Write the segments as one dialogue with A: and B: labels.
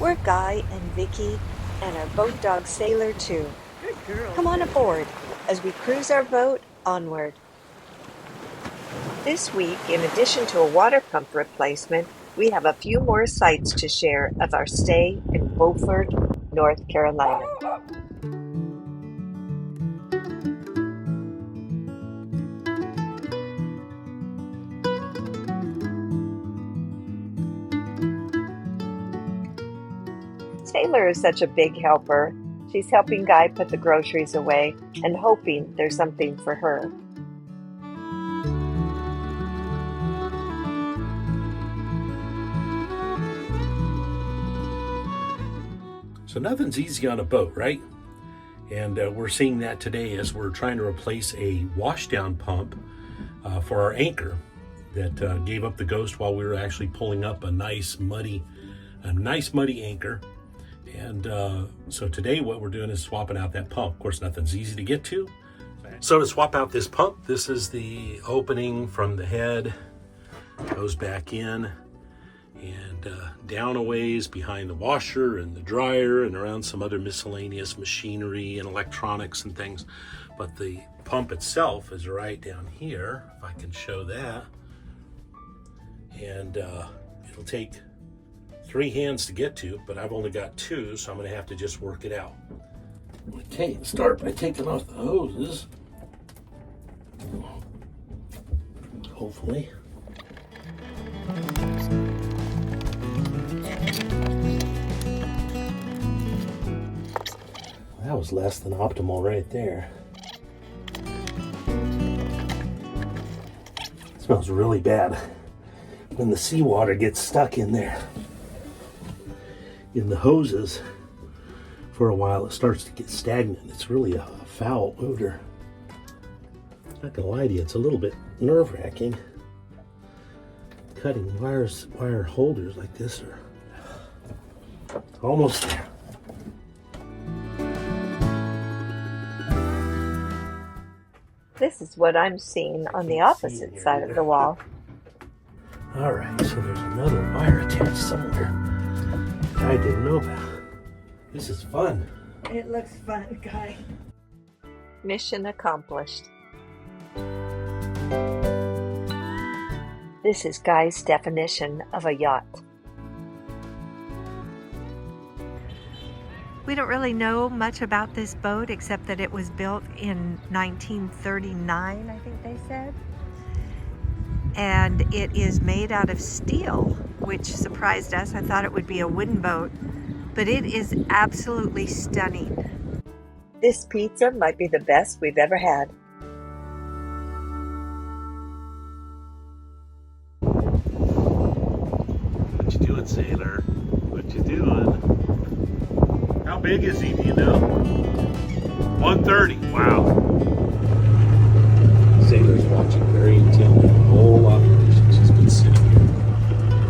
A: We're Guy and Vicky and our boat dog Sailor too.
B: Good girl.
A: Come on aboard as we cruise our boat onward. This week, in addition to a water pump replacement, we have a few more sights to share of our stay in Beaufort, North Carolina. Sailor is such a big helper. She's helping Guy put the groceries away and hoping there's something for her.
C: So nothing's easy on a boat, right? And we're seeing that today as we're trying to replace a washdown pump for our anchor that gave up the ghost while we were actually pulling up a nice muddy anchor. And so today what we're doing is swapping out that pump. Of course, nothing's easy to get to. So to swap out this pump, this is the opening from the head, goes back in and down a ways behind the washer and the dryer and around some other miscellaneous machinery and electronics and things. But the pump itself is right down here, if I can show that. And it'll take 3 hands to get to, but I've only got 2, so I'm going to have to just work it out. Okay, start by taking off the hoses. Hopefully. That was less than optimal right there. It smells really bad when the seawater gets stuck in there. In the hoses for a while, it starts to get stagnant. It's really a foul odor. Not gonna lie to you, it's a little bit nerve-wracking. Cutting wire holders like this are almost there.
A: This is what I'm seeing on the opposite side of the wall.
C: All right, so there's another wire attached somewhere I didn't know about. This is fun.
B: It looks fun, Guy.
A: Mission accomplished. This is Guy's definition of a yacht. We don't really know much about this boat except that it was built in 1939, I think they said. And it is made out of steel, which surprised us. I thought it would be a wooden boat, but it is absolutely stunning. This pizza might be the best we've ever had.
C: What you doing, Sailor? What you doing? How big is he, do you know? 130, wow. Sailor's watching very intently the whole operation. She's been sitting here.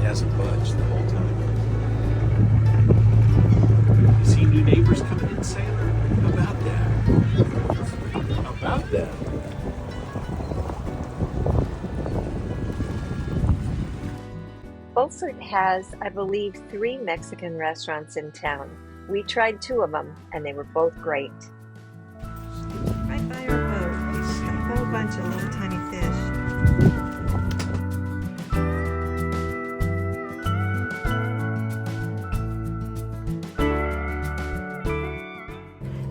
C: Hasn't budged the whole time. You see new neighbors coming in, Sailor? How about that? How about that?
A: Beaufort has, I believe, 3 Mexican restaurants in town. We tried 2 of them, and they were both great.
B: Right by our boat, a whole bunch of little tiny fish.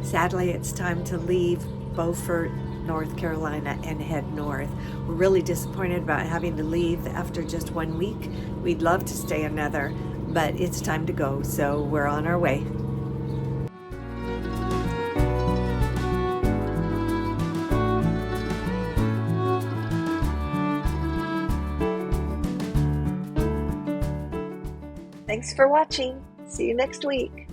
A: Sadly, it's time to leave Beaufort, North Carolina, and head north. We're really disappointed about having to leave after just 1 week. We'd love to stay another, but it's time to go, so we're on our way. Thanks for watching. See you next week.